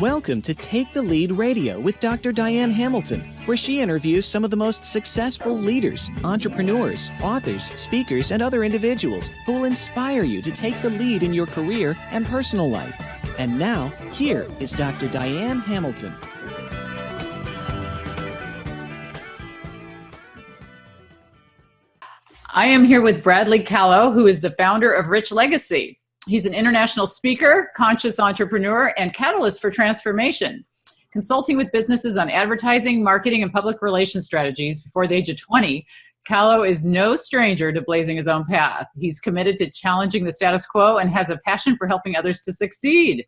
Welcome to Take the Lead Radio with Dr. Diane Hamilton, where she interviews some of the most successful leaders, entrepreneurs, authors, speakers, and other individuals who will inspire you to take the lead in your career and personal life. And now, here is Dr. Diane Hamilton. I am here with Bradley Callow, who is the founder of Rich Legacy. He's an international speaker, conscious entrepreneur, and catalyst for transformation. Consulting with businesses on advertising, marketing, and public relations strategies before the age of 20, Callow is no stranger to blazing his own path. He's committed to challenging the status quo and has a passion for helping others to succeed.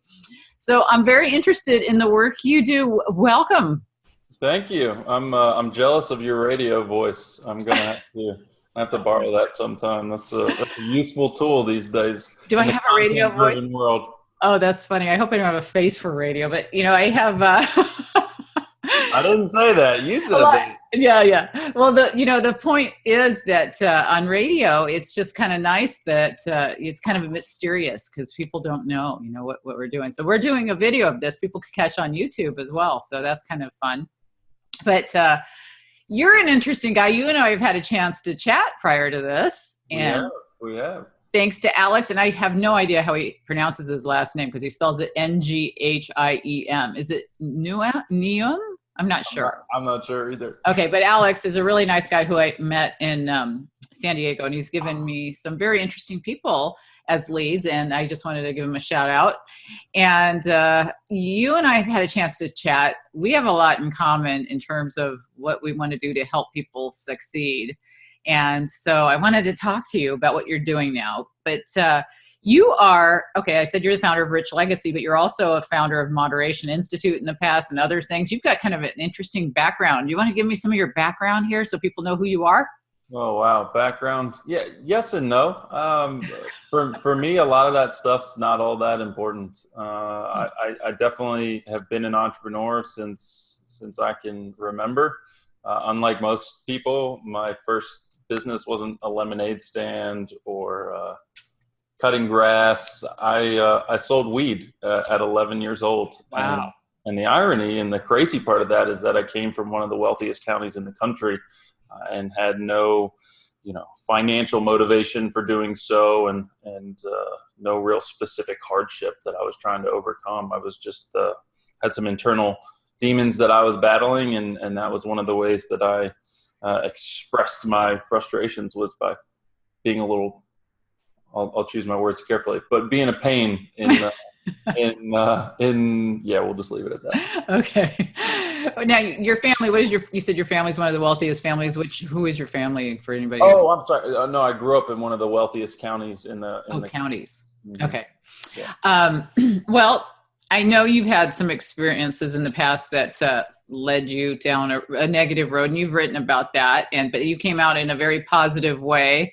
So I'm very interested in the work you do. Welcome. Thank you. I'm jealous of your radio voice. I'm gonna have to borrow that sometime. That's a useful tool these days. Do I have a radio voice? World. Oh, that's funny. I hope I don't have a face for radio, but I have. I didn't say that. You said that. Yeah. Well, the point is that on radio, it's just kind of nice that it's kind of mysterious because people don't know, what we're doing. So we're doing a video of this. People could catch on YouTube as well. So that's kind of fun. But you're an interesting guy. You and I have had a chance to chat prior to this. And we have. Thanks to Alex. And I have no idea how he pronounces his last name because he spells it N-G-H-I-E-M. Is it Neum? I'm not sure. I'm not sure either. Okay, but Alex is a really nice guy who I met in San Diego, and he's given me some very interesting people as leads, and I just wanted to give him a shout out. And you and I have had a chance to chat. We have a lot in common in terms of what we want to do to help people succeed. And so I wanted to talk to you about what you're doing now. But you are, I said you're the founder of Rich Legacy, but you're also a founder of Moderation Institute in the past and other things. You've got kind of an interesting background. Do you want to give me some of your background here so people know who you are? Oh, wow. Background. Yeah. Yes and no. For me, a lot of that stuff's not all that important. I definitely have been an entrepreneur since I can remember. Unlike most people, my first business wasn't a lemonade stand or cutting grass. I sold weed at 11 years old. Wow. And the irony and the crazy part of that is that I came from one of the wealthiest counties in the country and had no, financial motivation for doing so and no real specific hardship that I was trying to overcome. I was just had some internal demons that I was battling, and that was one of the ways that I expressed my frustrations was by being a little, I'll choose my words carefully, but being a pain we'll just leave it at that. Okay. Now your family, you said your family's one of the wealthiest families, who is your family for anybody? Oh, I'm sorry. No, I grew up in one of the wealthiest counties in the counties. Mm-hmm. Okay. Yeah. Well, I know you've had some experiences in the past that led you down a negative road, and you've written about that. But you came out in a very positive way.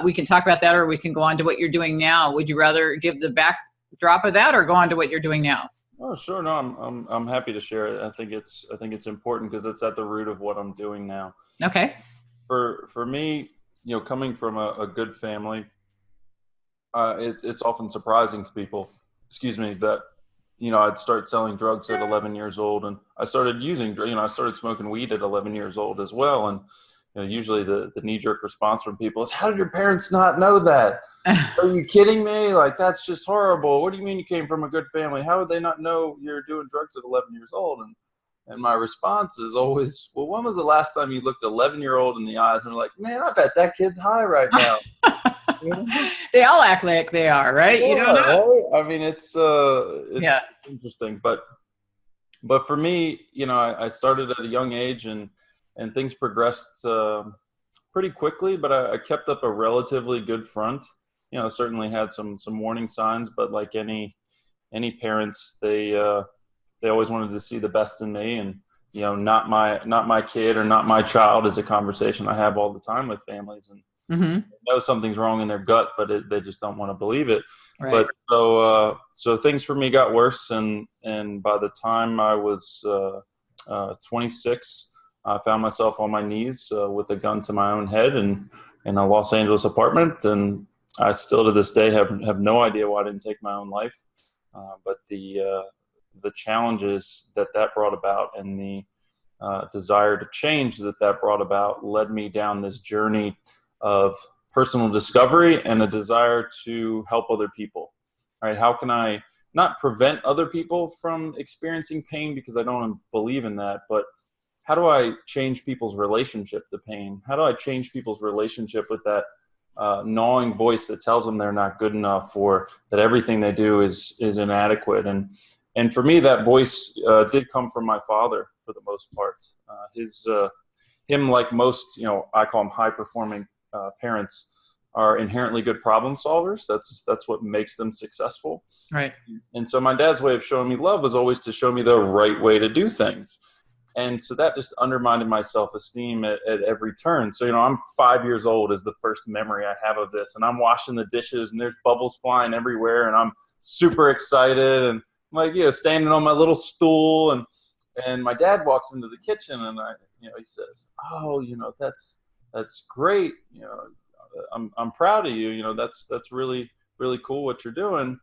We can talk about that, or we can go on to what you're doing now. Would you rather give the backdrop of that, or go on to what you're doing now? Oh, sure. No, I'm happy to share it. I think it's important because it's at the root of what I'm doing now. Okay. For me, coming from a good family, it's often surprising to people. That. I'd start selling drugs at 11 years old, and I started I started smoking weed at 11 years old as well. And, usually the knee-jerk response from people is, how did your parents not know that? Are you kidding me? Like, that's just horrible. What do you mean you came from a good family? How would they not know you're doing drugs at 11 years old? And my response is always, well, when was the last time you looked 11-year-old in the eyes and were like, man, I bet that kid's high right now. They all act like they are, right? Yeah, you don't know. Right? I mean, it's interesting, but for me, I started at a young age and things progressed pretty quickly, but I kept up a relatively good front. Certainly had some warning signs, but like any parents, they always wanted to see the best in me, and not my kid or not my child is a conversation I have all the time with families, and mm-hmm. they know something's wrong in their gut, but they just don't want to believe it. Right. But so things for me got worse, and by the time I was 26, I found myself on my knees with a gun to my own head and in a Los Angeles apartment, and I still to this day have no idea why I didn't take my own life. But the the challenges that brought about and the desire to change that brought about led me down this journey of personal discovery and a desire to help other people. Right? How can I not prevent other people from experiencing pain, because I don't believe in that, but how do I change people's relationship to pain? How do I change people's relationship with that gnawing voice that tells them they're not good enough, or that everything they do is inadequate? And for me, that voice did come from my father for the most part. Him, like most, I call them high performing parents, are inherently good problem solvers. That's what makes them successful. Right. And so my dad's way of showing me love was always to show me the right way to do things. And so that just undermined my self-esteem at every turn. So, I'm 5 years old is the first memory I have of this. And I'm washing the dishes and there's bubbles flying everywhere. And I'm super excited. And I'm like, standing on my little stool. And my dad walks into the kitchen and he says, "Oh, that's great. I'm proud of you. That's really, really cool what you're doing.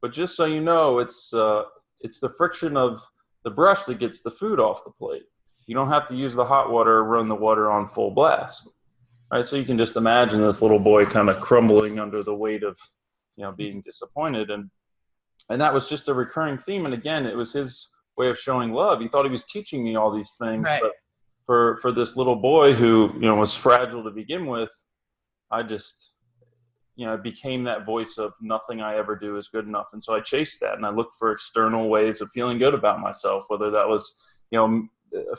But just so you know, it's the friction of the brush that gets the food off the plate. You don't have to use the hot water or run the water on full blast." Right? So you can just imagine this little boy kind of crumbling under the weight of, being disappointed. And that was just a recurring theme. And again, it was his way of showing love. He thought he was teaching me all these things, right. But for this little boy who, was fragile to begin with, I just, it became that voice of nothing I ever do is good enough. And so I chased that, and I looked for external ways of feeling good about myself, whether that was,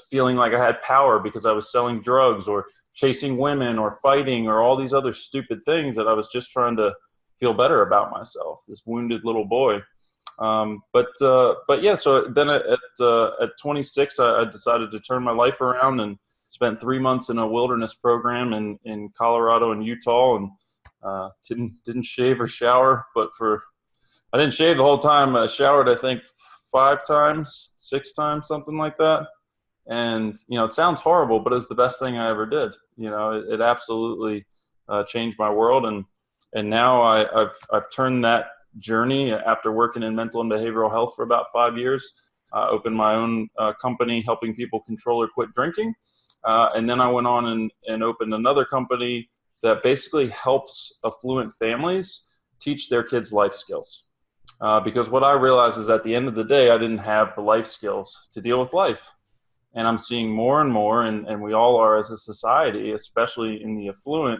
feeling like I had power because I was selling drugs, or chasing women, or fighting, or all these other stupid things that I was just trying to feel better about myself, this wounded little boy. But yeah, so then at 26, I decided to turn my life around and spent 3 months in a wilderness program in Colorado and Utah, and didn't shave or shower, but I didn't shave the whole time. I showered, I think 5 times, 6 times, something like that. And, it sounds horrible, but it's the best thing I ever did. It absolutely changed my world. And now I've turned that journey after working in mental and behavioral health for about 5 years, opened my own company helping people control or quit drinking. And then I went on and opened another company that basically helps affluent families teach their kids life skills. Because what I realized is at the end of the day, I didn't have the life skills to deal with life. And I'm seeing more and more, and we all are as a society, especially in the affluent,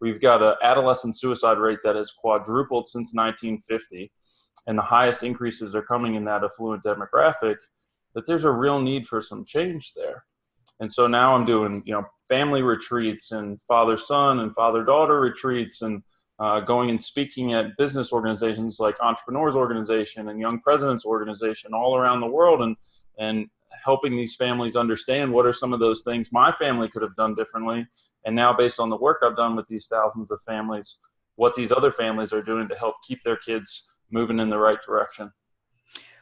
we've got an adolescent suicide rate that has quadrupled since 1950. And the highest increases are coming in that affluent demographic, that there's a real need for some change there. And so now I'm doing, family retreats and father-son and father-daughter retreats, and going and speaking at business organizations like Entrepreneurs Organization and Young Presidents Organization all around the world, and helping these families understand what are some of those things my family could have done differently. And now, based on the work I've done with these thousands of families, what these other families are doing to help keep their kids moving in the right direction.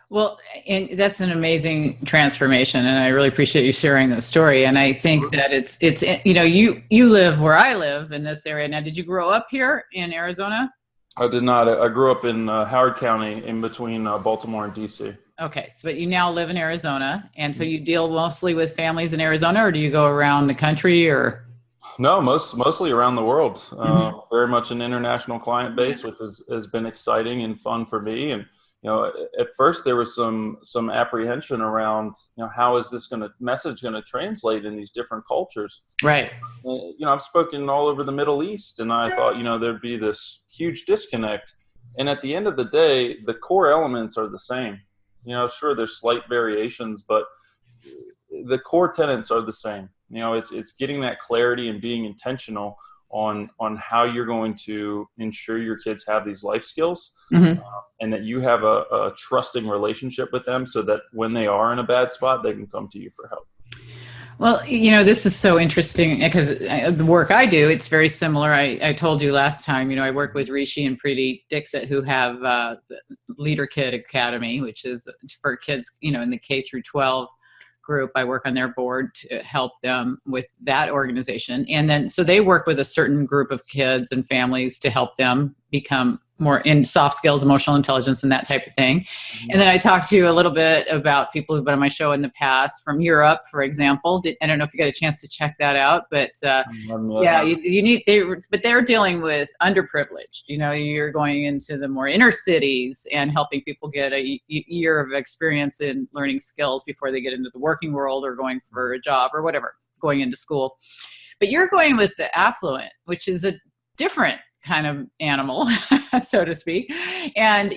Well, and that's an amazing transformation, and I really appreciate you sharing the story. And I think that it's you live where I live in this area. Now, did you grow up here in Arizona? I did not. I grew up in Howard County, in between Baltimore and DC. Okay, but you now live in Arizona, and so you deal mostly with families in Arizona, or do you go around the country, or? No, mostly around the world. Very much an international client base, which has been exciting and fun for me. And at first there was some apprehension around, how is this message going to translate in these different cultures? Right. I've spoken all over the Middle East, and I thought, there'd be this huge disconnect. And at the end of the day, the core elements are the same. Sure, there's slight variations, but the core tenets are the same. It's getting that clarity and being intentional on how you're going to ensure your kids have these life skills, and that you have a trusting relationship with them, so that when they are in a bad spot, they can come to you for help. Well, this is so interesting because the work I do, it's very similar. I told you last time, I work with Rishi and Preeti Dixit, who have the Leader Kid Academy, which is for kids, in the K through 12 group. I work on their board to help them with that organization. And then, so they work with a certain group of kids and families to help them become more in soft skills, emotional intelligence, and that type of thing. And then I talked to you a little bit about people who've been on my show in the past from Europe, for example. I don't know if you got a chance to check that out, but yeah, you need, but they're dealing with underprivileged. You know, you're going into the more inner cities and helping people get a year of experience in learning skills before they get into the working world or going for a job or whatever, going into school. But you're going with the affluent, which is a different kind of animal, so to speak. And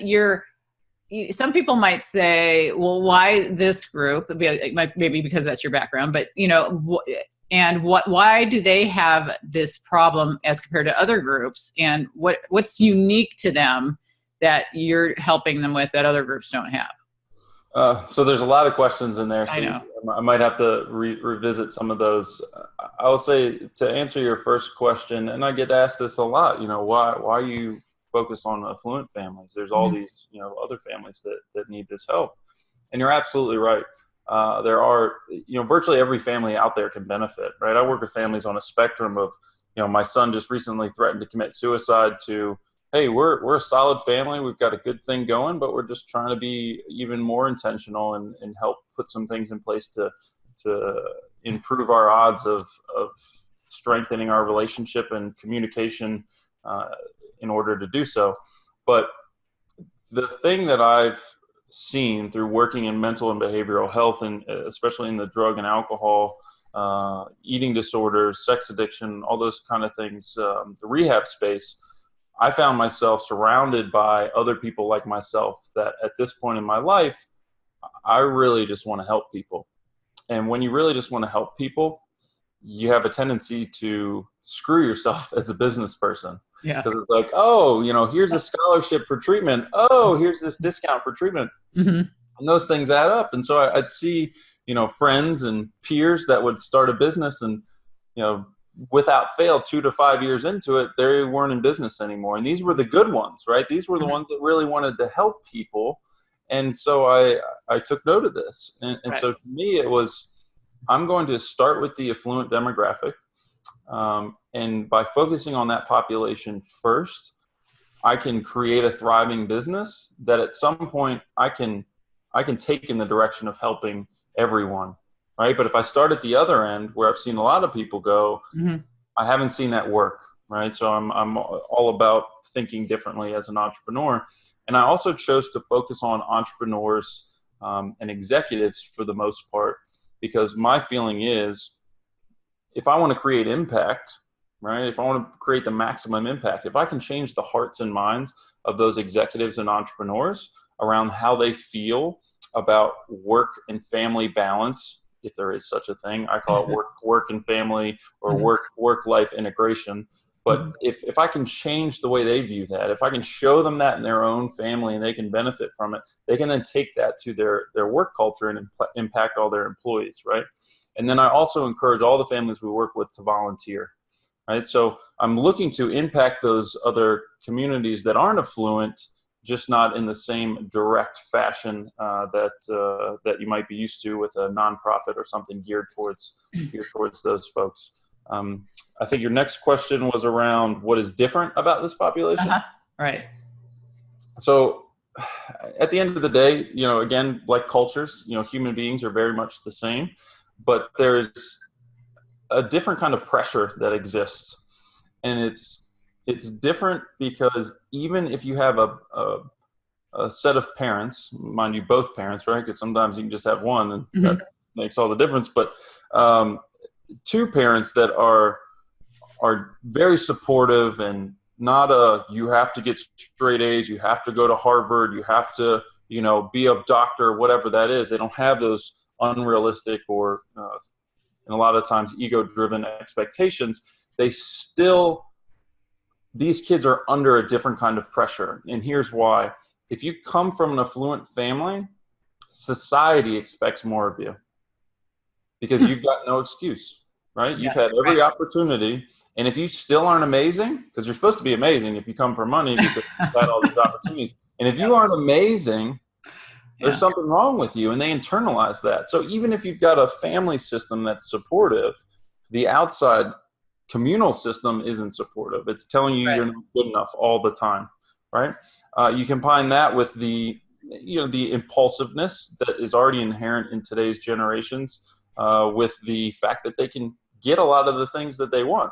some people might say, well, why this group? Maybe because that's your background, but you know, why do they have this problem as compared to other groups? And what's unique to them that you're helping them with that other groups don't have? So there's a lot of questions in there. So I know. I might have to revisit some of those. I will say, to answer your first question, and I get asked this a lot, you know, why you focus on affluent families? There's all these, you know, other families that need this help. And you're absolutely right. There are, you know, virtually every family out there can benefit, right? I work with families on a spectrum of, you know, my son just recently threatened to commit suicide, to, hey, we're a solid family. We've got a good thing going, but we're just trying to be even more intentional and help put some things in place to improve our odds of strengthening our relationship and communication in order to do so. But the thing that I've seen through working in mental and behavioral health, and especially in the drug and alcohol, eating disorders, sex addiction, all those kind of things, the rehab space, I found myself surrounded by other people like myself that at this point in my life, I really just want to help people. And when you really just want to help people, you have a tendency to screw yourself as a business person. Yeah. Because it's like, oh, you know, here's a scholarship for treatment. Oh, here's this discount for treatment. Mm-hmm. And those things add up. And so I'd see, you know, friends and peers that would start a business and, you know, without fail, 2 to 5 years into it, they weren't in business anymore. And these were the good ones, right? These were the ones that really wanted to help people. And so I took note of this. And Right. So to me, it was, I'm going to start with the affluent demographic. And by focusing on that population first, I can create a thriving business that at some point I can take in the direction of helping everyone. Right. But if I start at the other end, where I've seen a lot of people go, I haven't seen that work. Right. So I'm all about thinking differently as an entrepreneur. And I also chose to focus on entrepreneurs and executives for the most part, because my feeling is, if I want to create impact, right, if I want to create the maximum impact, if I can change the hearts and minds of those executives and entrepreneurs around how they feel about work and family balance, if there is such a thing. I call it work and family, or work-life integration. But if I can change the way they view that, if I can show them that in their own family and they can benefit from it, they can then take that to their work culture and impact all their employees, right? And then I also encourage all the families we work with to volunteer, right? So I'm looking to impact those other communities that aren't affluent, just not in the same direct fashion that you might be used to with a nonprofit or something geared towards those folks. I think your next question was around what is different about this population. Right. So at the end of the day, you know, again, like cultures, you know, human beings are very much the same, but there's a different kind of pressure that exists. And it's different because even if you have a set of parents, mind you, both parents, right? Because sometimes you can just have one and that makes all the difference. But two parents that are very supportive and not you have to get straight A's, you have to go to Harvard, you have to, you know, be a doctor, whatever that is. They don't have those unrealistic or and a lot of times ego-driven expectations. These kids are under a different kind of pressure. And here's why. If you come from an affluent family, society expects more of you because you've got no excuse, right? You've had every opportunity. And if you still aren't amazing, because you're supposed to be amazing if you come for money because you've had all these opportunities. And if you aren't amazing, there's something wrong with you, and they internalize that. So even if you've got a family system that's supportive, the outside communal system isn't supportive. It's telling you you're not good enough all the time, right? You combine that with the impulsiveness that is already inherent in today's generations, with the fact that they can get a lot of the things that they want,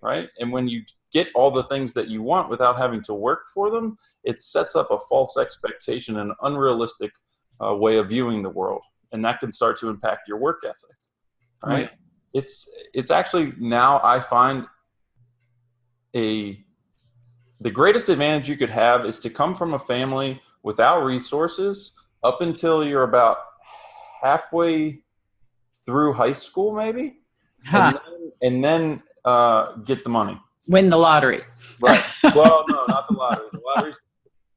right? And when you get all the things that you want without having to work for them, it sets up a false expectation and an unrealistic way of viewing the world. And that can start to impact your work ethic, right? It's actually, now I find, the greatest advantage you could have is to come from a family without resources up until you're about halfway through high school, maybe, and then get the money. Win the lottery. Right. Well, no, not the lottery. The lottery's,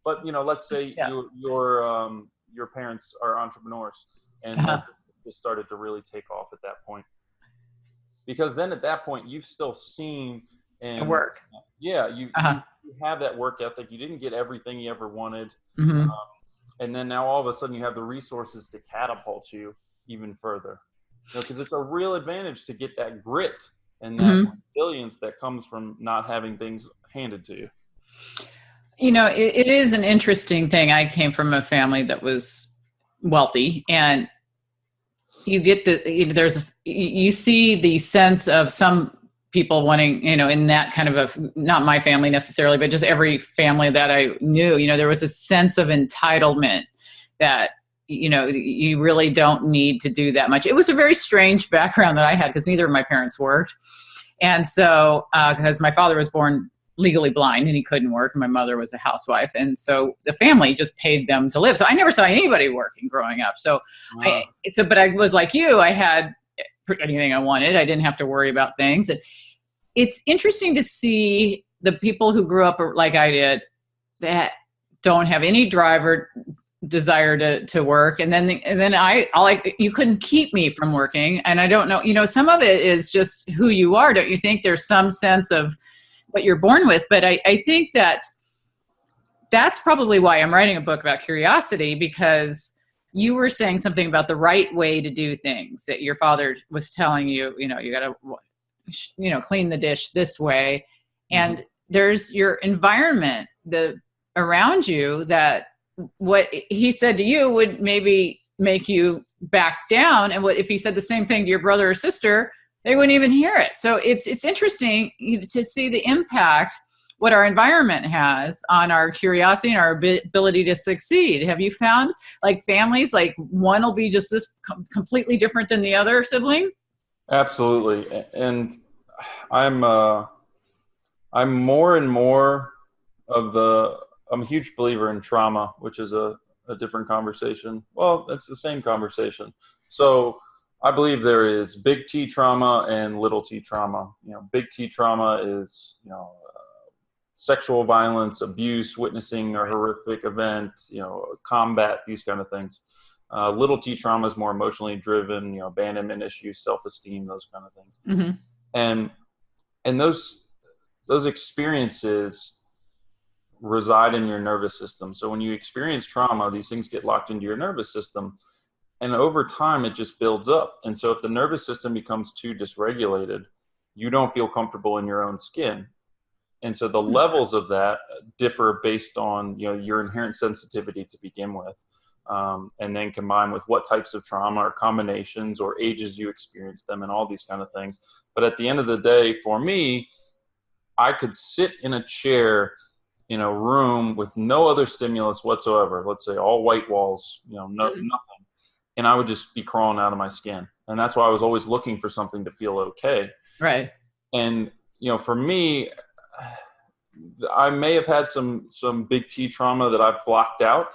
but let's say your parents are entrepreneurs, and that just started to really take off at that point. Because then at that point, you've still seen and work. Yeah, you have that work ethic. You didn't get everything you ever wanted, and then now all of a sudden you have the resources to catapult you even further. Because it's a real advantage to get that grit and that resilience that comes from not having things handed to you. It is an interesting thing. I came from a family that was wealthy, and you get you see the sense of some people wanting, in that kind of not my family necessarily, but just every family that I knew, there was a sense of entitlement that, you really don't need to do that much. It was a very strange background that I had, because neither of my parents worked. And so, because my father was born legally blind and he couldn't work, and my mother was a housewife. And so the family just paid them to live. So I never saw anybody working growing up. So but I was like you, I had anything I wanted. I didn't have to worry about things. And it's interesting to see the people who grew up like I did that don't have any drive or desire to work. And then I like, you couldn't keep me from working. And I don't know, some of it is just who you are. Don't you think there's some sense of what you're born with? But I think that's probably why I'm writing a book about curiosity, because you were saying something about the right way to do things, that your father was telling you, you got to, clean the dish this way. And there's your environment, around you, that what he said to you would maybe make you back down. And if he said the same thing to your brother or sister, they wouldn't even hear it. So it's interesting to see the impact what our environment has on our curiosity and our ability to succeed. Have you found, like, families, like, one will be just this completely different than the other sibling? Absolutely. And I'm more and more I'm a huge believer in trauma, which is a different conversation. Well, it's the same conversation. So I believe there is big T trauma and little T trauma. Big T trauma is, sexual violence, abuse, witnessing a horrific event, combat, these kind of things. Little T trauma is more emotionally driven, abandonment issues, self-esteem, those kind of things. And those experiences reside in your nervous system. So when you experience trauma, these things get locked into your nervous system, and over time it just builds up. And so if the nervous system becomes too dysregulated, you don't feel comfortable in your own skin. And so the levels of that differ based on, your inherent sensitivity to begin with. And then combined with what types of trauma or combinations or ages you experience them and all these kind of things. But at the end of the day, for me, I could sit in a chair in a room with no other stimulus whatsoever. Let's say all white walls, nothing. And I would just be crawling out of my skin. And that's why I was always looking for something to feel okay. Right. And, for me, I may have had some big T trauma that I've blocked out.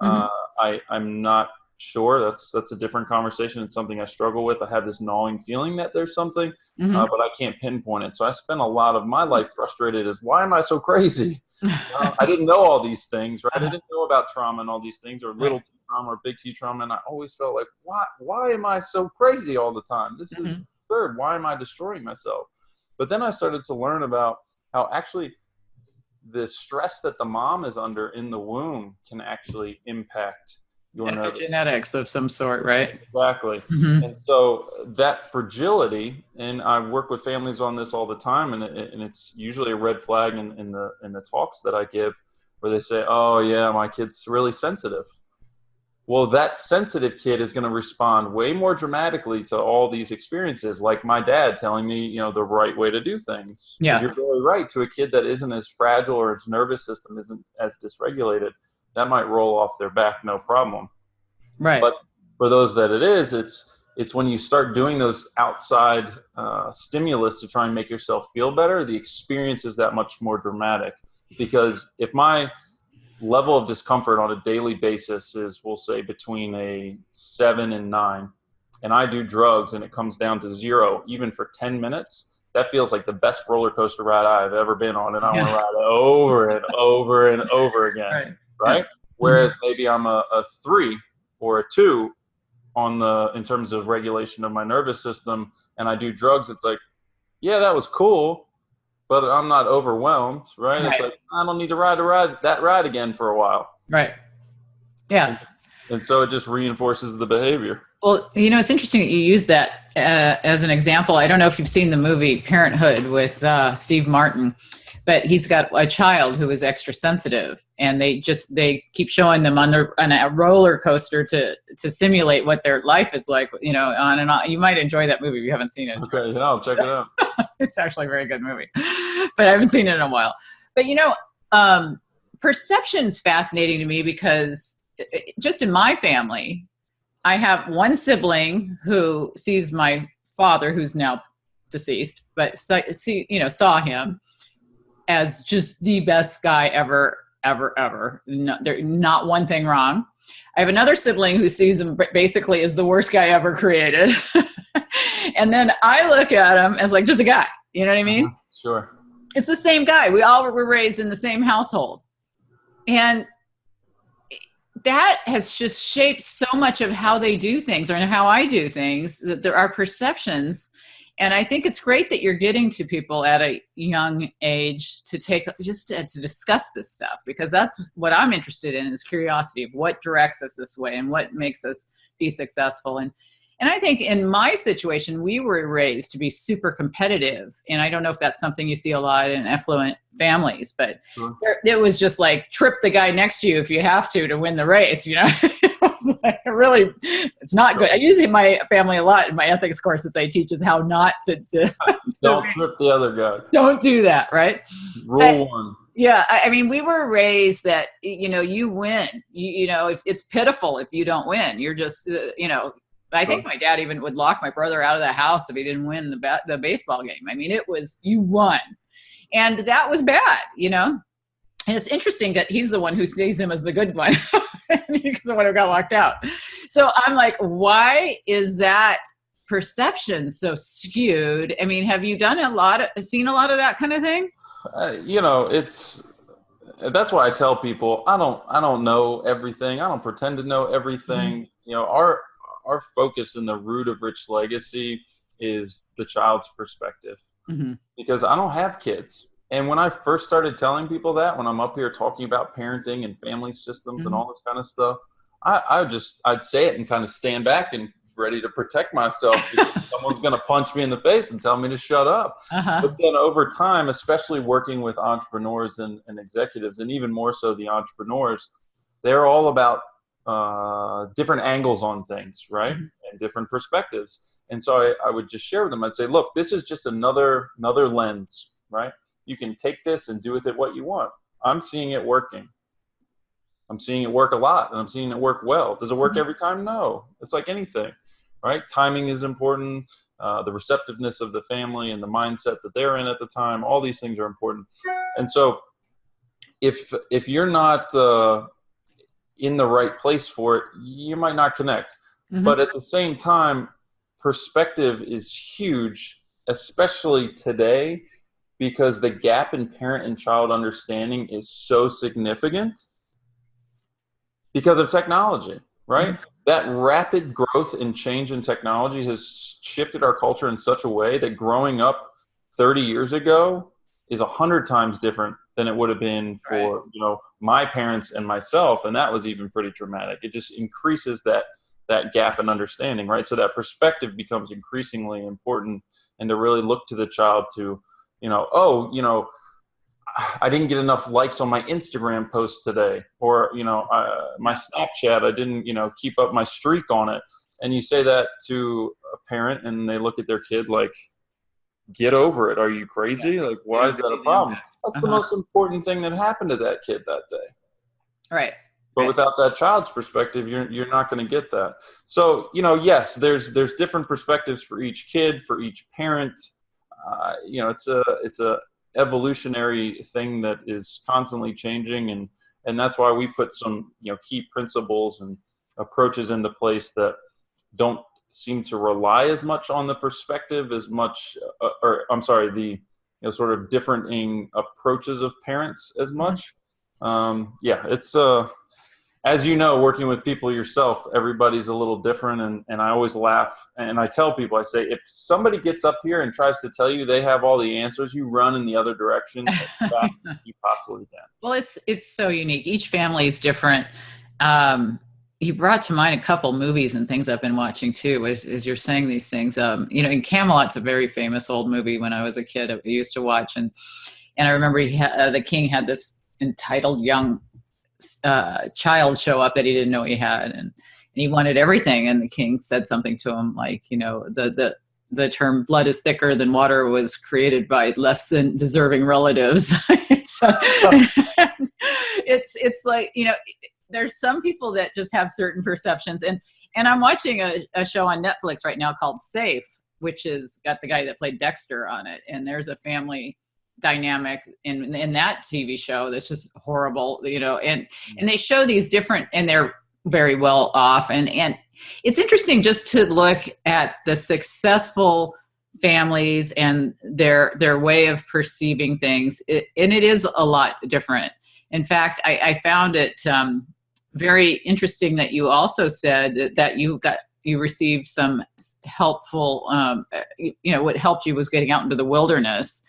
I'm not sure. That's a different conversation. It's something I struggle with. I have this gnawing feeling that there's something, but I can't pinpoint it. So I spent a lot of my life frustrated as, why am I so crazy? I didn't know all these things, right? I didn't know about trauma and all these things, or little T trauma or big T trauma. And I always felt like, why am I so crazy all the time? This is absurd. Why am I destroying myself? But then I started to learn about how actually the stress that the mom is under in the womb can actually impact your nervous genetics of some sort, right? Exactly. And so that fragility, and I work with families on this all the time, and it's usually a red flag in the talks that I give. where they say, oh yeah, my kid's really sensitive. Well, that sensitive kid is going to respond way more dramatically to all these experiences, like my dad telling me, the right way to do things. Because Yeah. you're really right, to a kid that isn't as fragile or its nervous system isn't as dysregulated, that might roll off their back, no problem. Right. But for those that it is, it's when you start doing those outside stimulus to try and make yourself feel better, the experience is that much more dramatic. Because if my level of discomfort on a daily basis is, we'll say, between a 7 and 9, and I do drugs and it comes down to 0, even for 10 minutes, that feels like the best roller coaster ride I've ever been on. And I want to ride it over and over and over again. Right? Yeah. Whereas maybe I'm a 3 or a 2 in terms of regulation of my nervous system, and I do drugs, it's like, yeah, that was cool, but I'm not overwhelmed, right? It's like, I don't need to ride that ride again for a while. Right. Yeah. And so it just reinforces the behavior. Well, it's interesting that you use that as an example. I don't know if you've seen the movie Parenthood with Steve Martin, but he's got a child who is extra sensitive, and they keep showing them on a roller coaster to simulate what their life is like, on and on. You might enjoy that movie if you haven't seen it. Okay, yeah, I'll check it out. It's actually a very good movie, but I haven't seen it in a while. But perception is fascinating to me because just in my family, I have one sibling who sees my father, who's now deceased, but saw him as just the best guy ever, ever, ever. Not one thing wrong. I have another sibling who sees him basically as the worst guy ever created. And then I look at him as like just a guy. You know what I mean? Sure. It's the same guy. We all were raised in the same household. And that has just shaped so much of how they do things, or how I do things, that there are perceptions. And I think it's great that you're getting to people at a young age to discuss this stuff, because that's what I'm interested in, is curiosity of what directs us this way and what makes us be successful. And I think in my situation, we were raised to be super competitive. And I don't know if that's something you see a lot in affluent families, but sure. It was just like, trip the guy next to you if you have to win the race. It was like, really, it's not good. I use it in my family a lot in my ethics courses. I teach us how not to don't trip the other guy. Don't do that, right? Rule 1. Yeah, I mean, we were raised that, you win. If it's pitiful if you don't win. You're just, I think my dad even would lock my brother out of the house if he didn't win the baseball game. I mean, it was, you won. And that was bad, And it's interesting that he's the one who sees him as the good one. He's the one who got locked out. So I'm like, why is that perception so skewed? I mean, have you seen a lot of that kind of thing? That's why I tell people, I don't know everything. I don't pretend to know everything. Mm-hmm. Our focus in the root of Rich Legacy is the child's perspective, mm-hmm. because I don't have kids. And when I first started telling people that, when I'm up here talking about parenting and family systems, mm-hmm. and all this kind of stuff, I'd say it and kind of stand back and ready to protect myself because someone's going to punch me in the face and tell me to shut up. Uh-huh. But then over time, especially working with entrepreneurs and executives, and even more so the entrepreneurs, they're all about different angles on things, right? Mm-hmm. And different perspectives. And so I would just share with them. I'd say, look, this is just another lens, right? You can take this and do with it what you want. I'm seeing it working. I'm seeing it work a lot, and I'm seeing it work well. Does it work every time? No. It's like anything, right? Timing is important. The receptiveness of the family and the mindset that they're in at the time, all these things are important. And so if you're not in the right place for it, you might not connect. Mm-hmm. But at the same time, perspective is huge, especially today, because the gap in parent and child understanding is so significant because of technology, right? Mm-hmm. That rapid growth and change in technology has shifted our culture in such a way that growing up 30 years ago is 100 times different than it would have been for, my parents and myself. And that was even pretty dramatic. It just increases that gap in understanding, right? So that perspective becomes increasingly important, and to really look to the child to, I didn't get enough likes on my Instagram post today, or, my Snapchat, I didn't, keep up my streak on it. And you say that to a parent and they look at their kid like, get over it. Are you crazy? Yeah. Like, why is that a problem? That's the most important thing that happened to that kid that day. Right. But without that child's perspective, you're not going to get that. So, yes, there's different perspectives for each kid, for each parent. It's a evolutionary thing that is constantly changing, and that's why we put some key principles and approaches into place that don't seem to rely as much on the perspective as much, the sort of differing approaches of parents as much. It's as working with people yourself, everybody's a little different. And I always laugh and I tell people, I say, if somebody gets up here and tries to tell you they have all the answers, you run in the other direction as fast as you possibly can. Well, it's so unique. Each family is different. You brought to mind a couple movies and things I've been watching too, as you're saying these things. In Camelot's a very famous old movie. When I was a kid, I used to watch, and I remember the king had this entitled young child show up that he didn't know he had, and he wanted everything. And the king said something to him like, the term "blood is thicker than water" was created by less than deserving relatives. It's like, there's some people that just have certain perceptions, and I'm watching a show on Netflix right now called Safe, which has got the guy that played Dexter on it, and there's a family dynamic in that TV show that's just horrible, and they show these different, and they're very well off, and it's interesting just to look at the successful families and their way of perceiving things, and it is a lot different. In fact, I found it very interesting that you also said that you received some helpful, what helped you was getting out into the wilderness.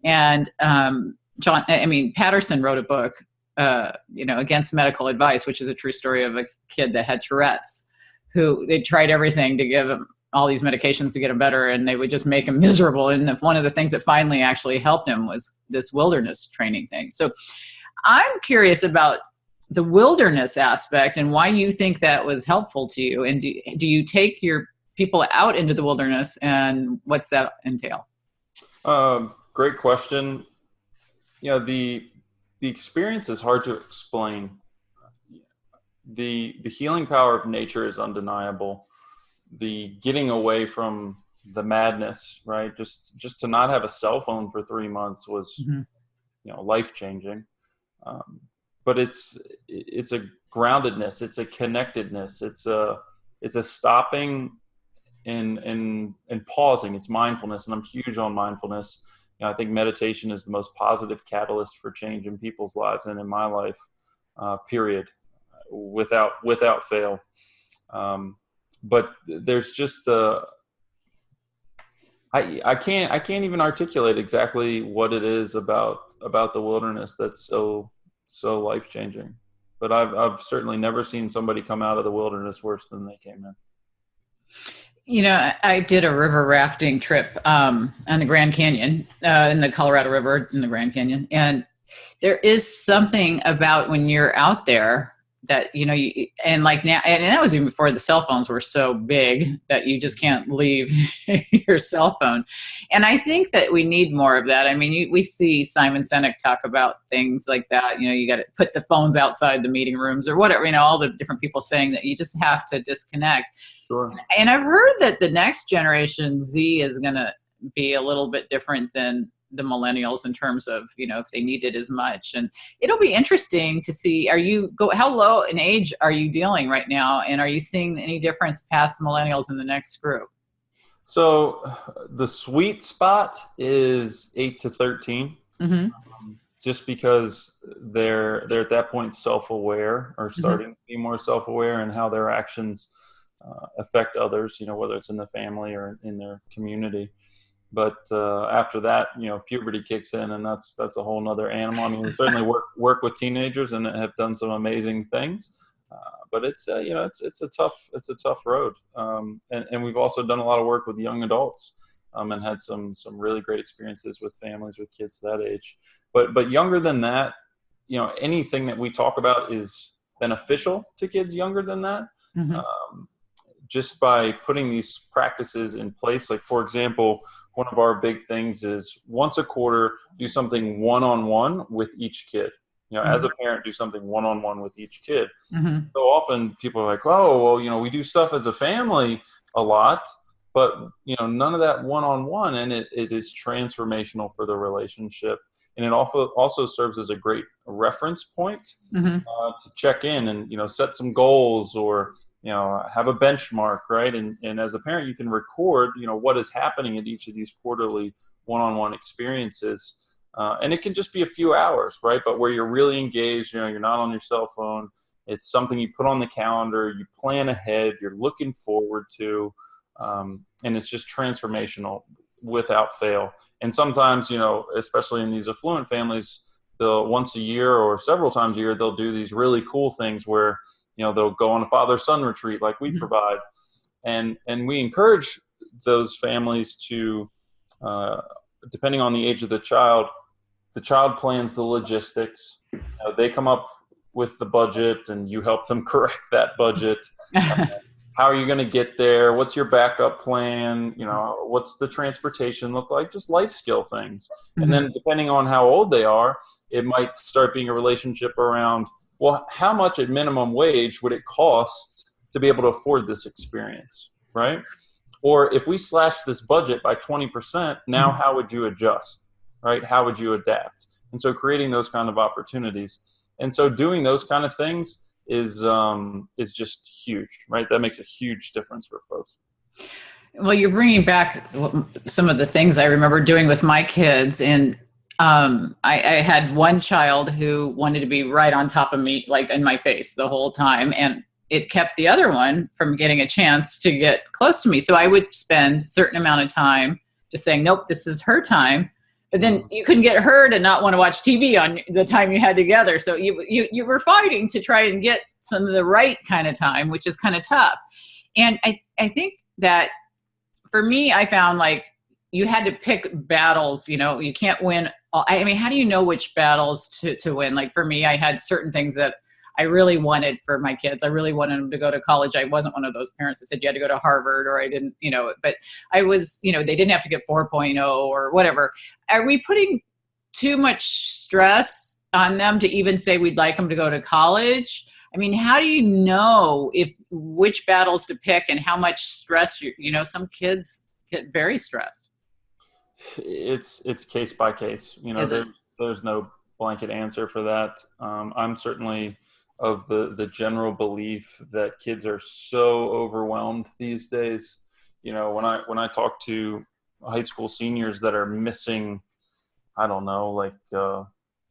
And Patterson wrote a book, Against Medical Advice, which is a true story of a kid that had Tourette's, who they tried everything to give him all these medications to get him better, and they would just make him miserable. And one of the things that finally actually helped him was this wilderness training thing. So I'm curious about the wilderness aspect and why you think that was helpful to you. And do you take your people out into the wilderness, and what's that entail? Great question. The experience is hard to explain. The healing power of nature is undeniable. The getting away from the madness, right? Just to not have a cell phone for 3 months was, life-changing. But it's a groundedness, it's a connectedness, it's a stopping and pausing. It's mindfulness, and I'm huge on mindfulness. I think meditation is the most positive catalyst for change in people's lives and in my life, period, without fail. But there's just I can't even articulate exactly what it is about the wilderness that's so life-changing. But I've certainly never seen somebody come out of the wilderness worse than they came in. I did a river rafting trip on the Grand Canyon, in the Colorado River in the Grand Canyon. And there is something about when you're out there that, and like now, and that was even before the cell phones were so big that you just can't leave your cell phone. And I think that we need more of that. I mean, we see Simon Sinek talk about things like that. You got to put the phones outside the meeting rooms or whatever, all the different people saying that you just have to disconnect. Sure. And I've heard that the next generation Z is going to be a little bit different than the millennials in terms of, if they need it as much. And it'll be interesting to see, how low in age are you dealing right now? And are you seeing any difference past the millennials in the next group? So the sweet spot is 8 to 13, just because they're at that point self-aware, or starting to be more self-aware in how their actions affect others, whether it's in the family or in their community. But after that, puberty kicks in, and that's a whole nother animal. I mean, we certainly work with teenagers and have done some amazing things, but it's a tough road. And we've also done a lot of work with young adults, and had some really great experiences with families with kids that age. But younger than that, anything that we talk about is beneficial to kids younger than that. Mm-hmm. Just by putting these practices in place. Like, for example, one of our big things is once a quarter, do something one-on-one with each kid. Mm-hmm. As a parent, do something one-on-one with each kid. Mm-hmm. So often people are like, oh, well, we do stuff as a family a lot, but, none of that one-on-one, and it is transformational for the relationship. And it also serves as a great reference point Mm-hmm. To check in and, set some goals or, have a benchmark, right? And as a parent, you can record, what is happening at each of these quarterly one-on-one experiences. And it can just be a few hours, right? But where you're really engaged, you're not on your cell phone. It's something you put on the calendar, you plan ahead, you're looking forward to, and it's just transformational without fail. And sometimes, especially in these affluent families, they'll once a year or several times a year, they'll do these really cool things where, they'll go on a father-son retreat like we Mm-hmm. provide. And we encourage those families to, depending on the age of the child plans the logistics. They come up with the budget and you help them correct that budget. How are you going to get there? What's your backup plan? What's the transportation look like? Just life skill things. Mm-hmm. And then depending on how old they are, it might start being a relationship around, well, how much at minimum wage would it cost to be able to afford this experience, right? Or if we slash this budget by 20%, now Mm-hmm. how would you adjust, right? How would you adapt? And so creating those kind of opportunities. And so doing those kind of things is just huge, right? That makes a huge difference for folks. Well, you're bringing back some of the things I remember doing with my kids. And I had one child who wanted to be right on top of me, like in my face the whole time. And it kept the other one from getting a chance to get close to me. So I would spend a certain amount of time just saying, nope, this is her time. But then you couldn't get her to not want to watch TV on the time you had together. So you were fighting to try and get some of the right kind of time, which is kind of tough. And I think that for me, I found like you had to pick battles, you can't win. I mean, how do you know which battles to win? Like for me, I had certain things that I really wanted for my kids. I really wanted them to go to college. I wasn't one of those parents that said you had to go to Harvard or I didn't, but I was, they didn't have to get 4.0 or whatever. Are we putting too much stress on them to even say we'd like them to go to college? I mean, how do you know which battles to pick and how much stress some kids get very stressed. It's case by case. There's no blanket answer for that. I'm certainly of the general belief that kids are so overwhelmed these days. When I talk to high school seniors that are missing, I don't know, like the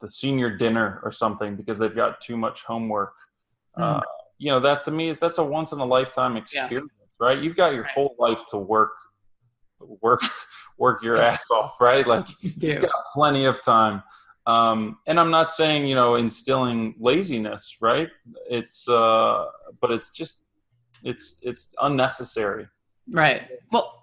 senior dinner or something because they've got too much homework. That to me that's a once in a lifetime experience, right? You've got your whole life to work your ass off, right? Like you've got plenty of time. And I'm not saying, instilling laziness, right? But it's unnecessary. Right. Well,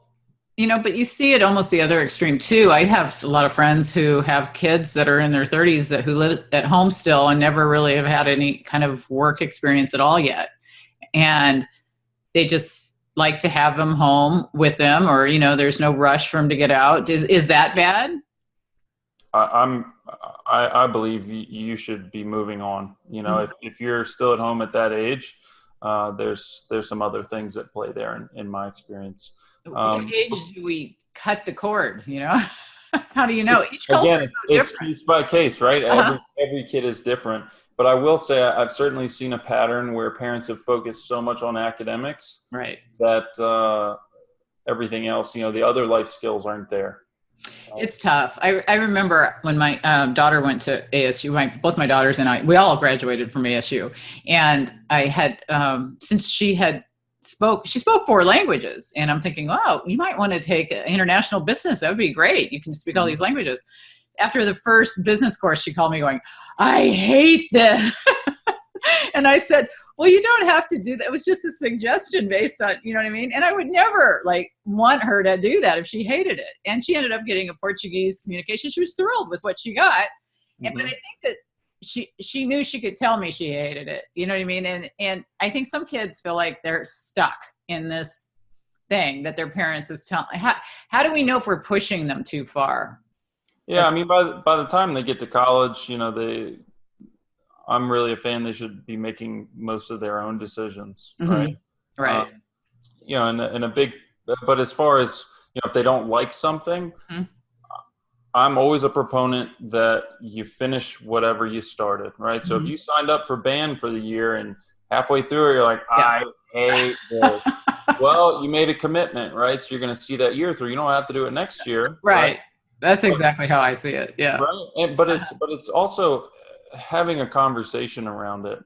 but you see it almost the other extreme too. I have a lot of friends who have kids that are in their 30s who live at home still and never really have had any kind of work experience at all yet. And they just like to have them home with them or, there's no rush for them to get out. Is that bad? I believe you should be moving on. If you're still at home at that age, there's some other things at play there in my experience. What age do we cut the cord? How do you know? Each culture is so it's different. case by case, right? Uh-huh. Every kid is different. But I will say I've certainly seen a pattern where parents have focused so much on academics, right, that everything else, the other life skills aren't there. It's tough. I remember when my daughter went to ASU, both my daughters and we all graduated from ASU. And I had, since she spoke 4 languages. And I'm thinking, wow, you might want to take international business. That would be great. You can speak all these languages. After the first business course, she called me going, I hate this. And I said, well, you don't have to do that. It was just a suggestion based on, you know what I mean? And I would never like want her to do that if she hated it. And she ended up getting a Portuguese communication. She was thrilled with what she got. And, but I think that she knew she could tell me she hated it. You know what I mean? And I think some kids feel like they're stuck in this thing that their parents is telling. How do we know if we're pushing them too far? Yeah, I mean, by the time they get to college, you know, I'm really a fan. They should be making most of their own decisions, right? Right. You know, and a big, but as far as, you know, if they don't like something, I'm always a proponent that you finish whatever you started, right? So if you signed up for band for the year and halfway through it, you're like, I hate this. Well, you made a commitment, right? So you're going to see that year through. You don't have to do it next year. Right. That's exactly how I see it. Yeah. Right. But it's also having a conversation around it.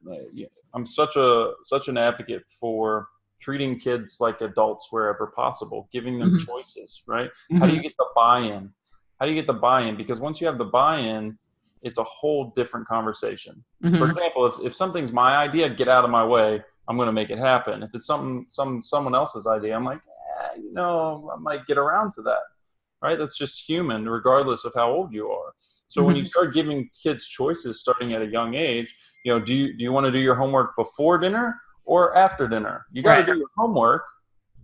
I'm such an advocate for treating kids like adults wherever possible, giving them choices, right? How do you get the buy-in? How do you get the buy-in? Because once you have the buy-in, it's a whole different conversation. For example, if something's my idea, get out of my way. I'm going to make it happen. If it's someone else's idea, I'm like, you know, I might get around to that, right? That's just human, regardless of how old you are. So when you start giving kids choices starting at a young age, you know, do you want to do your homework before dinner or after dinner? You got to do your homework,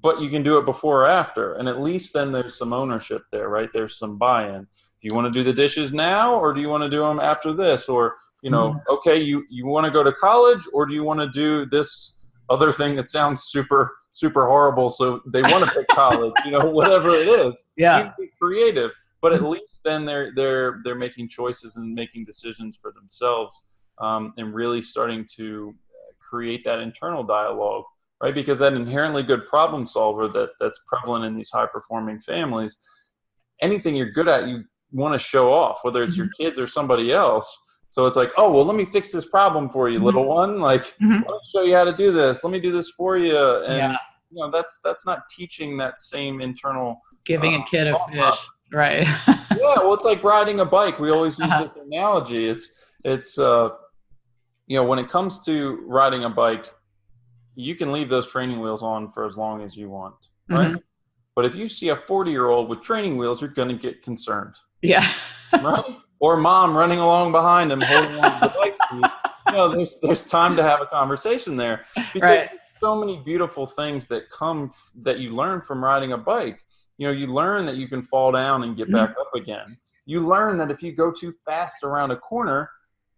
but you can do it before or after. And at least then there's some ownership there, right? There's some buy-in. Do you want to do the dishes now or do you want to do them after this? Or, you know, okay, you want to go to college or do you want to do this other thing that sounds super, super horrible? So they want to pick college, you know, whatever it is. Yeah. You can be creative, but at least then they're making choices and making decisions for themselves, and really starting to create that internal dialogue, right? Because that inherently good problem solver that's prevalent in these high performing families, anything you're good at, you want to show off, whether it's your kids or somebody else. So it's like, oh, well, let me fix this problem for you, little one. Like, let me show you how to do this. Let me do this for you. And, you know, that's not teaching that same internal. Giving a kid a fish. Right. Yeah. Well, it's like riding a bike. We always use this analogy. It's you know, when it comes to riding a bike, you can leave those training wheels on for as long as you want. Right. But if you see a 40-year-old with training wheels, you're going to get concerned. Yeah. Right. Or mom running along behind him, holding on to the bike seat. You know, there's time to have a conversation there. Because there's so many beautiful things that you learn from riding a bike. You know, you learn that you can fall down and get back up again. You learn that if you go too fast around a corner,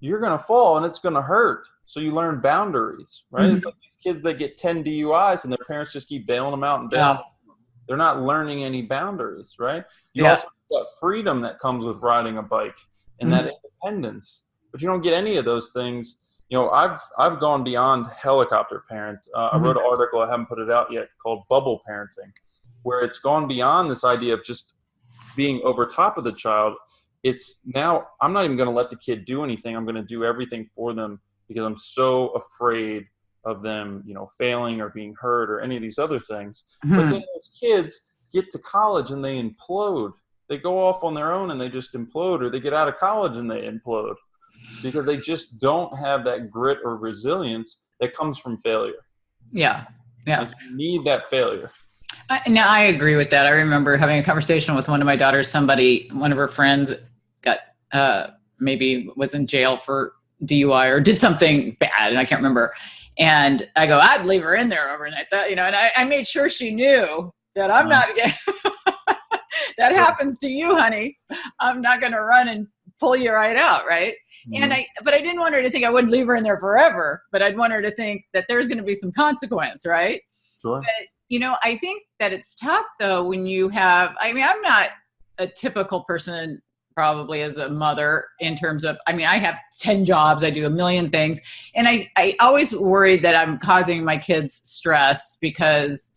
you're going to fall and it's going to hurt. So you learn boundaries, right? It's like these kids that get 10 DUIs and their parents just keep bailing them out and bailing them. They're not learning any boundaries, right? You also get freedom that comes with riding a bike and that independence, but you don't get any of those things. You know, I've gone beyond helicopter parent. I wrote an article, I haven't put it out yet, called Bubble Parenting, where it's gone beyond this idea of just being over top of the child. It's now, I'm not even going to let the kid do anything. I'm going to do everything for them because I'm so afraid of them, you know, failing or being hurt or any of these other things. But then those kids get to college and they implode. They go off on their own and they just implode, or they get out of college and they implode because they just don't have that grit or resilience that comes from failure. Yeah. Yeah. And you need that failure. Now, I agree with that. I remember having a conversation with one of my daughters. One of her friends got maybe was in jail for DUI or did something bad, and I can't remember. And I go, I'd leave her in there overnight. That, you know, and I made sure she knew that I'm not getting that happens to you, honey. I'm not going to run and pull you right out, right? But I didn't want her to think I wouldn't leave her in there forever, but I'd want her to think that there's going to be some consequence, right? Sure. But, you know, I think that it's tough though when you have, I mean, I'm not a typical person probably as a mother in terms of, I mean, I have 10 jobs, I do a million things. And I always worried that I'm causing my kids stress because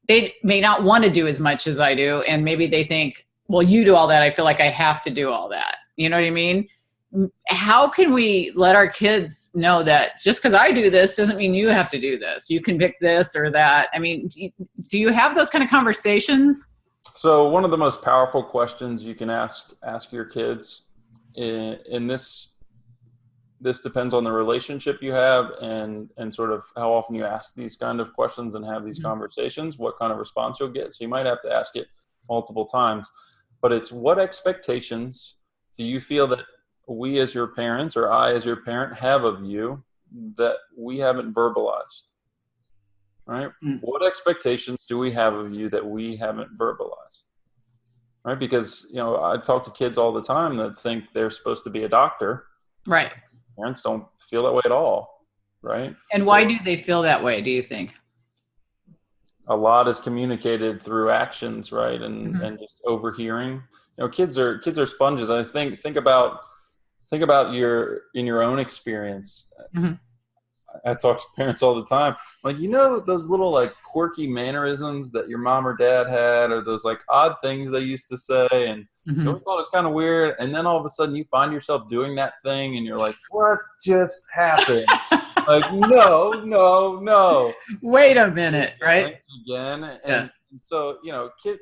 they may not want to do as much as I do. And maybe they think, well, you do all that, I feel like I have to do all that. You know what I mean? How can we let our kids know that just because I do this doesn't mean you have to do this? You can pick this or that. I mean, do you have those kind of conversations? So one of the most powerful questions you can ask your kids in this this depends on the relationship you have and sort of how often you ask these kind of questions and have these conversations, what kind of response you'll get. So you might have to ask it multiple times, but it's what expectations do you feel that we as your parents or I as your parent have of you that we haven't verbalized, right? What expectations do we have of you that we haven't verbalized, right? Because, I talk to kids all the time that think they're supposed to be a doctor. Right. Parents don't feel that way at all, right? And why do they feel that way, do you think? A lot is communicated through actions, right? And just overhearing. Kids are sponges. I think about in your own experience. I talk to parents all the time. Like, those little like quirky mannerisms that your mom or dad had, or those like odd things they used to say, and you always thought it was kind of weird. And then all of a sudden you find yourself doing that thing and you're like, what just happened? Like, no. Wait a minute, right? Again. And so, kid,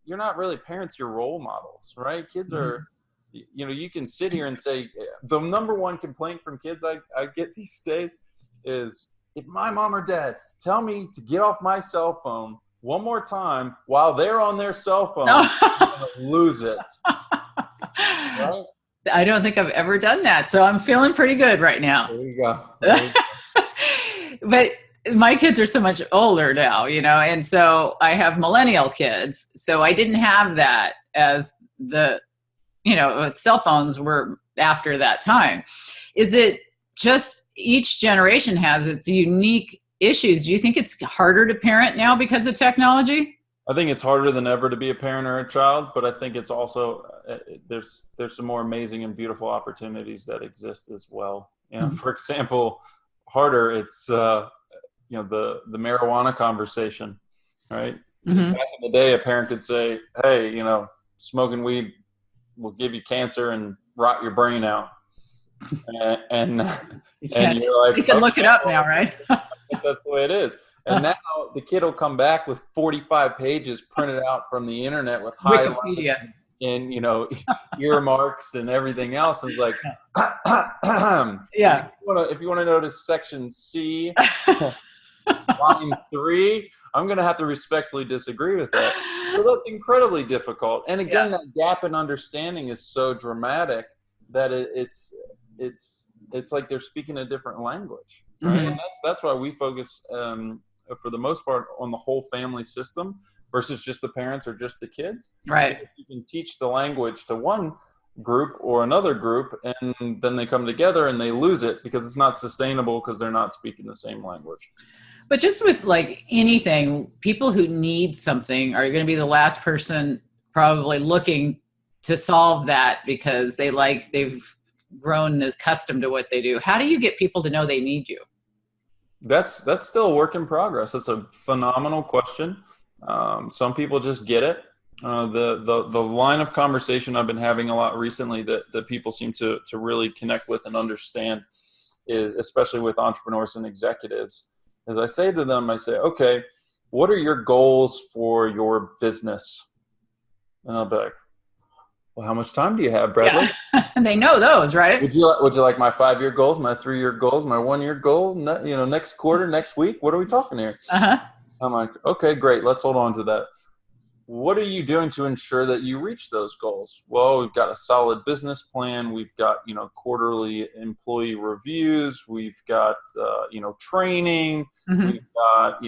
you're not really parents, you're role models, right? Kids are, you can sit here and say, the number one complaint from kids I get these days is, if my mom or dad tell me to get off my cell phone one more time while they're on their cell phone, I'm going to lose it. Right? I don't think I've ever done that, so I'm feeling pretty good right now. There you go. But my kids are so much older now, and so I have millennial kids, so I didn't have that as the cell phones were after that time. Is it just each generation has its unique issues? Do you think it's harder to parent now because of technology? I think it's harder than ever to be a parent or a child, but I think it's also, there's some more amazing and beautiful opportunities that exist as well. For example, harder, it's, the marijuana conversation, right? Back in the day, a parent could say, hey, smoking weed will give you cancer and rot your brain out. And you're like, you can look it up now, right? I guess that's the way it is. And now the kid will come back with 45 pages printed out from the internet with highlights and earmarks and everything else. And it's like, if you want to notice section C, line 3, I'm going to have to respectfully disagree with that. So that's incredibly difficult. And again, that gap in understanding is so dramatic that it's like they're speaking a different language. Right? And that's why we focus, for the most part, on the whole family system versus just the parents or just the kids. Right. You can teach the language to one group or another group, and then they come together and they lose it because it's not sustainable because they're not speaking the same language. But just with like anything, people who need something are going to be the last person probably looking to solve that because they've grown accustomed to what they do. How do you get people to know they need you? That's still a work in progress. It's a phenomenal question. Some people just get it. The line of conversation I've been having a lot recently that people seem to really connect with and understand is, especially with entrepreneurs and executives, is I say to them, okay, what are your goals for your business? And I'll be like, well, how much time do you have, Bradley? Yeah. And they know those, right? Would you like my 5-year goals, my 3-year goals, my 1-year goal, next quarter, next week? What are we talking here? I'm like, okay, great. Let's hold on to that. What are you doing to ensure that you reach those goals? Well, we've got a solid business plan. We've got, quarterly employee reviews. We've got, training. We've got,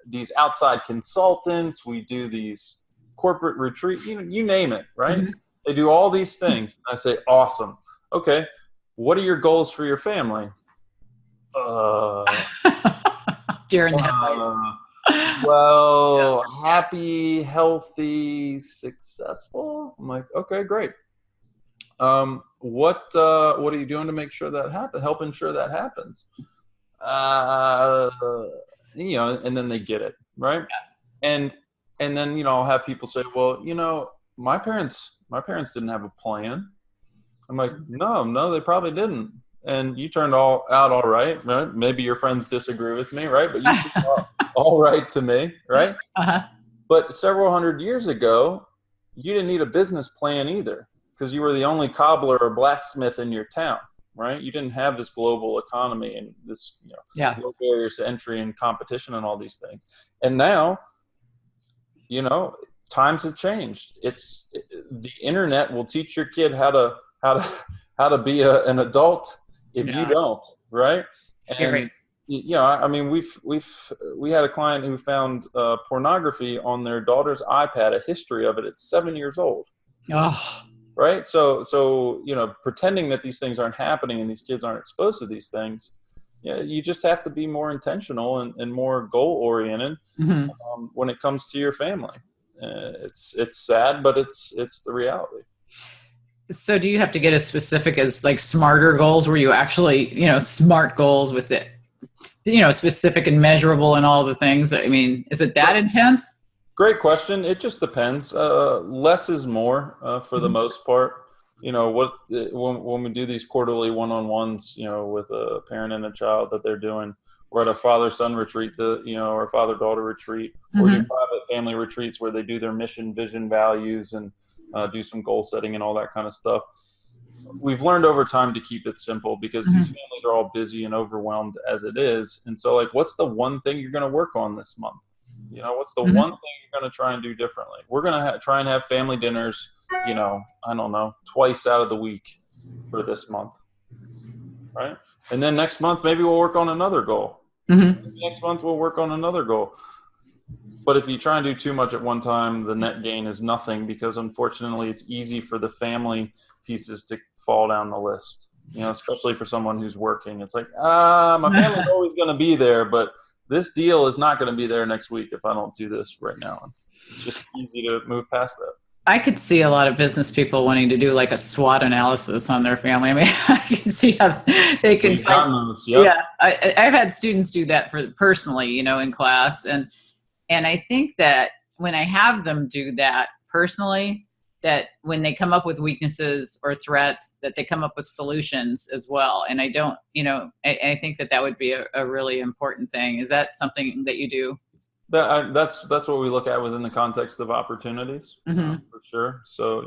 these outside consultants. We do these corporate retreat, you name it, right? They do all these things. I say, awesome. Okay. What are your goals for your family? Deer in the headlights. Well, happy, healthy, successful. I'm like, okay, great. What are you doing to make sure that happens? Help ensure that happens. And then they get it, right? Yeah. And then I'll have people say, well, my parents didn't have a plan. I'm like, no, they probably didn't. And you turned out all right. Maybe your friends disagree with me, right? But you turned out all right to me, right? But several hundred years ago, you didn't need a business plan either because you were the only cobbler or blacksmith in your town. right? You didn't have this global economy and this, low barriers to entry and competition and all these things. And now, times have changed. The internet will teach your kid how to be an adult if you don't, right? Scary. And I mean, we had a client who found pornography on their daughter's iPad, a history of it at 7 years old. Oh, right. So pretending that these things aren't happening and these kids aren't exposed to these things, you just have to be more intentional and more goal oriented when it comes to your family. It's sad, but it's the reality. So do you have to get as specific as like smarter goals where you actually, smart goals with it, specific and measurable and all the things? I mean, is it that intense? Great question. It just depends. Less is more for the most part. When we do these quarterly one-on-ones, with a parent and a child that they're doing, we're at a father-son retreat, or father-daughter retreat, or do private family retreats where they do their mission, vision, values, and do some goal setting and all that kind of stuff. We've learned over time to keep it simple because these families are all busy and overwhelmed as it is. And so, what's the one thing you're going to work on this month? What's the one thing you're going to try and do differently? We're going to try and have family dinners, I don't know, twice out of the week for this month, right? And then next month, maybe we'll work on another goal. Next month, we'll work on another goal. But if you try and do too much at one time, the net gain is nothing because, unfortunately, it's easy for the family pieces to fall down the list, especially for someone who's working. It's like, my family's always going to be there, but this deal is not going to be there next week if I don't do this right now. And it's just easy to move past that. I could see a lot of business people wanting to do like a SWOT analysis on their family. I mean, I can see how they can find those. Yep. Yeah. I've had students do that personally, in class. And I think that when I have them do that personally, that when they come up with weaknesses or threats, that they come up with solutions as well. And I don't, I think that would be a really important thing. Is that something that you do? That's what we look at within the context of opportunities, for sure. So,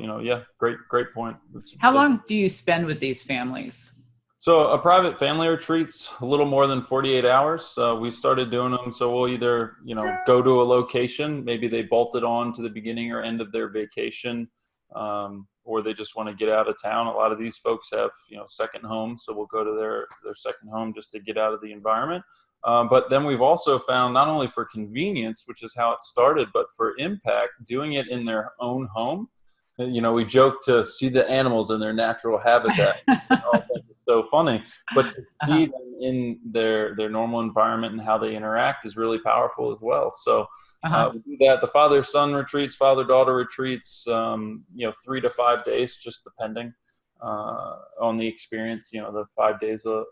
great point. How long do you spend with these families? So a private family retreat's a little more than 48 hours. We started doing them. So we'll either, go to a location, maybe they bolted on to the beginning or end of their vacation, or they just want to get out of town. A lot of these folks have, second homes. So we'll go to their second home just to get out of the environment. But then we've also found not only for convenience, which is how it started, but for impact, doing it in their own home. We joke to see the animals in their natural habitat. It's so funny, but to see them in their normal environment and how they interact is really powerful as well. So we do that. The father-son retreats, father-daughter retreats, 3 to 5 days, just depending on the experience. The 5 days a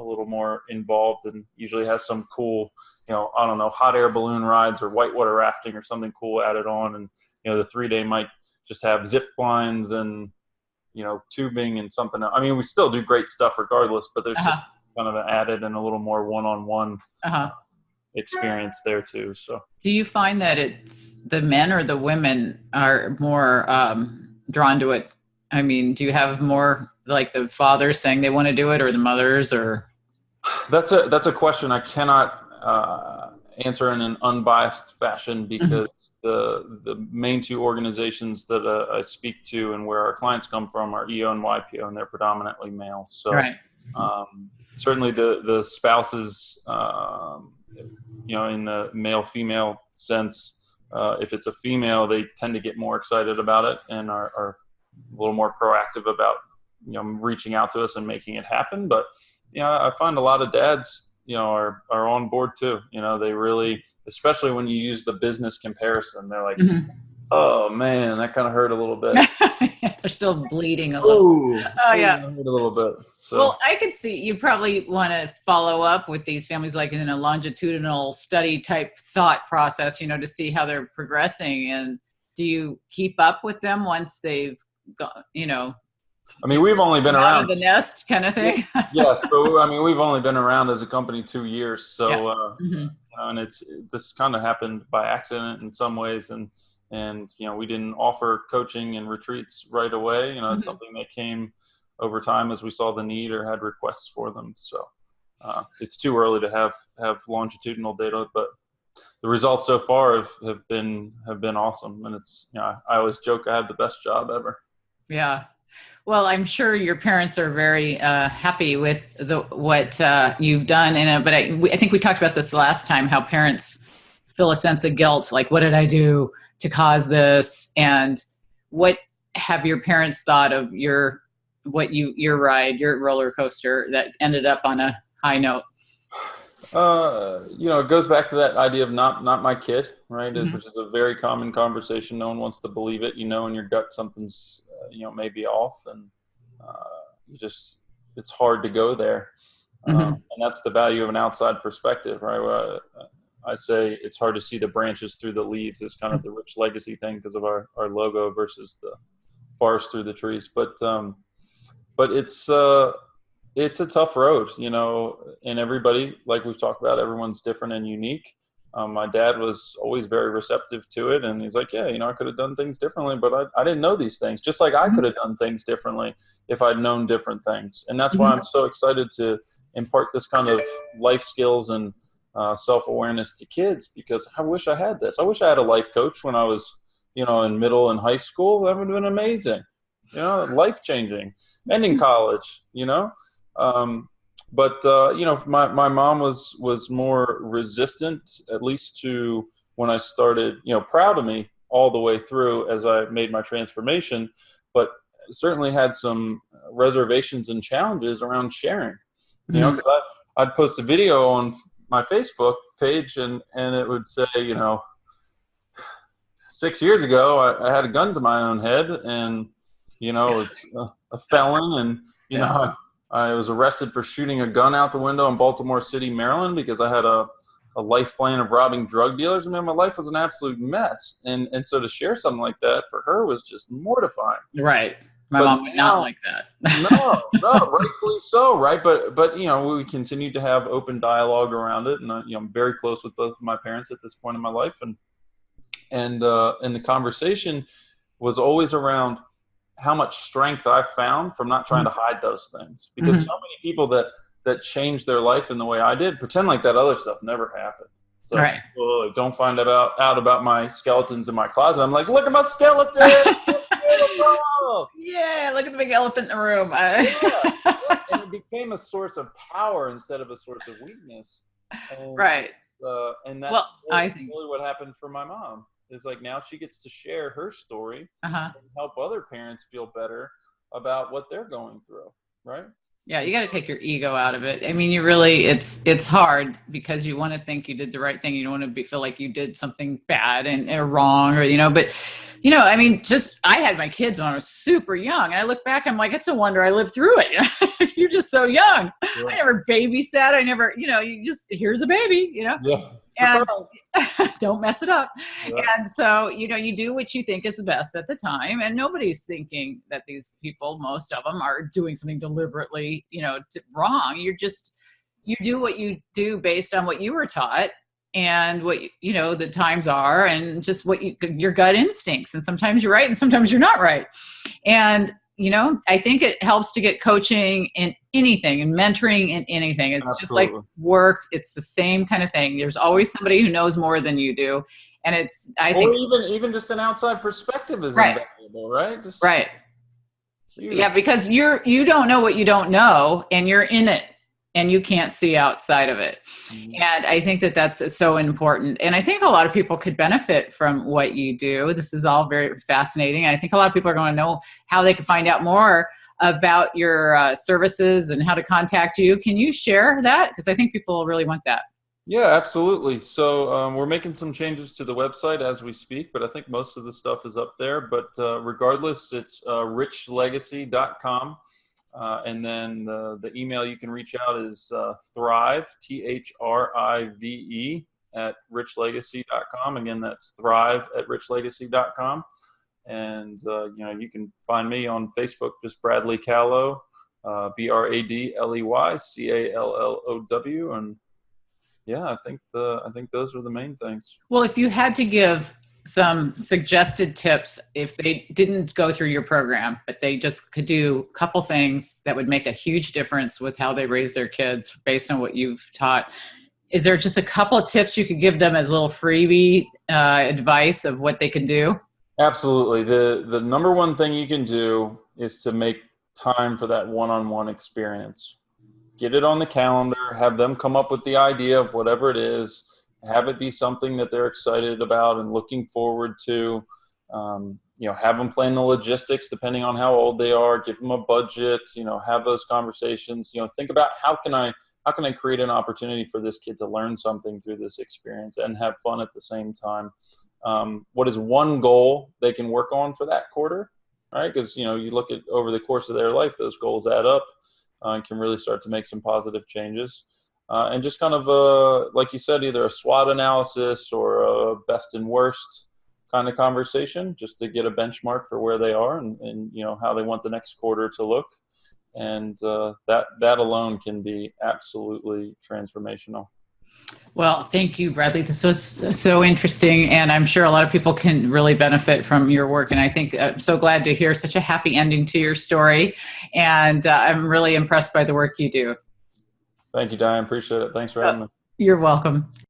little more involved and usually has some cool, hot air balloon rides or whitewater rafting or something cool added on. And, the 3-day might just have zip lines and, tubing and something. I mean, we still do great stuff regardless, but there's just kind of an added and a little more one-on-one experience there too. So do you find that it's the men or the women are more drawn to it? I mean, do you have more like the fathers saying they want to do it or the mothers or? That's a question I cannot answer in an unbiased fashion because the main two organizations that I speak to and where our clients come from are EO and YPO, and they're predominantly male. So certainly the spouses, in the male-female sense, if it's a female, they tend to get more excited about it and are a little more proactive about, reaching out to us and making it happen. But, I find a lot of dads, are on board too. They really, especially when you use the business comparison, they're like, oh man, that kind of hurt a little bit. They're still bleeding a little. Oh yeah. A little bit. So. Well, I could see you probably want to follow up with these families like in a longitudinal study type thought process, to see how they're progressing. And do you keep up with them once they've got, I mean, we've only been around out of the nest kind of thing. Yes, but we've only been around as a company 2 years. So, and this kind of happened by accident in some ways. And we didn't offer coaching and retreats right away. It's something that came over time as we saw the need or had requests for them. So it's too early to have longitudinal data, but the results so far have been awesome. And it's, I always joke I have the best job ever. Yeah. Well, I'm sure your parents are very happy with what you've done. But I think we talked about this last time, how parents feel a sense of guilt. Like, what did I do to cause this? And what have your parents thought of your ride, your roller coaster that ended up on a high note? It goes back to that idea of not my kid, right? Mm-hmm. Which is a very common conversation. No one wants to believe it. In your gut something's maybe off, and it's hard to go there. Mm-hmm. And that's the value of an outside perspective, right? I say it's hard to see the branches through the leaves. It's kind of the Rich Legacy thing because of our logo versus the forest through the trees. But it's a tough road, and everybody, like we've talked about, everyone's different and unique. My dad was always very receptive to it, and he's like, yeah, I could have done things differently, but I didn't know these things, just like I could have done things differently if I'd known different things. And that's why I'm so excited to impart this kind of life skills and self-awareness to kids, because I wish I had this. I wish I had a life coach when I was, in middle and high school. That would have been amazing, life-changing, and in college, But my mom was more resistant, at least to when I started, proud of me all the way through as I made my transformation, but certainly had some reservations and challenges around sharing, because I'd post a video on my Facebook page and it would say, 6 years ago, I had a gun to my own head and, was a felon, and, I was arrested for shooting a gun out the window in Baltimore City, Maryland, because I had a life plan of robbing drug dealers. My life was an absolute mess. And so to share something like that for her was just mortifying. Right. My mom would not like that. No, rightfully so, right? But we continued to have open dialogue around it, and I'm very close with both of my parents at this point in my life, and the conversation was always around how much strength I found from not trying to hide those things, because so many people that changed their life in the way I did pretend like that other stuff never happened. So, right. Well, don't find out about my skeletons in my closet. I'm like, look at my skeleton. Yeah, look at the big elephant in the room. And it became a source of power instead of a source of weakness. And, right. And that's I think really what happened for my mom. Is like now she gets to share her story and help other parents feel better about what they're going through, right? Yeah, you got to take your ego out of it. I mean, you really, it's hard because you want to think you did the right thing. You don't want to feel like you did something bad or wrong, or, but, I mean, I had my kids when I was super young, and I look back, I'm like, it's a wonder I lived through it. You're just so young. Yeah. I never babysat. I never, here's a baby, Yeah. And don't mess it up. Yeah. And so, you do what you think is the best at the time. And nobody's thinking that these people, most of them, are doing something deliberately, wrong. You do what you do based on what you were taught and what, the times are, and just what your gut instincts. And sometimes you're right and sometimes you're not right. And I think it helps to get coaching in anything and mentoring in anything. It's Absolutely. Just like work. It's the same kind of thing. There's always somebody who knows more than you do. And I think even just an outside perspective is right. invaluable, right? Right. Yeah, because you don't know what you don't know, and you're in it and you can't see outside of it. Mm-hmm. And I think that's so important. And I think a lot of people could benefit from what you do. This is all very fascinating. I think a lot of people are going to know how they can find out more about your services and how to contact you. Can you share that? Because I think people really want that. Yeah, absolutely. So we're making some changes to the website as we speak, but I think most of the stuff is up there. But regardless, it's richlegacy.com. And then the email you can reach out is thrive, THRIVE, at richlegacy.com. Again, that's thrive at richlegacy.com. And, you can find me on Facebook, just Bradley Callow, BRADLEY, CALLOW. And yeah, I think those are the main things. Well, if you had to give some suggested tips if they didn't go through your program, but they just could do a couple things that would make a huge difference with how they raise their kids based on what you've taught. Is there just a couple of tips you could give them as a little freebie advice of what they can do? Absolutely. The number one thing you can do is to make time for that one-on-one experience. Get it on the calendar, have them come up with the idea of whatever it is, have it be something that they're excited about and looking forward to. Have them plan the logistics depending on how old they are, give them a budget, have those conversations, think about how can I create an opportunity for this kid to learn something through this experience and have fun at the same time. What is one goal they can work on for that quarter, right? Because, you look at over the course of their life, those goals add up and can really start to make some positive changes. And just kind of, like you said, either a SWOT analysis or a best and worst kind of conversation just to get a benchmark for where they are and how they want the next quarter to look. And that alone can be absolutely transformational. Well, thank you, Bradley. This was so interesting, and I'm sure a lot of people can really benefit from your work. And I think I'm so glad to hear such a happy ending to your story. And I'm really impressed by the work you do. Thank you, Diane. Appreciate it. Thanks for having me. You're welcome.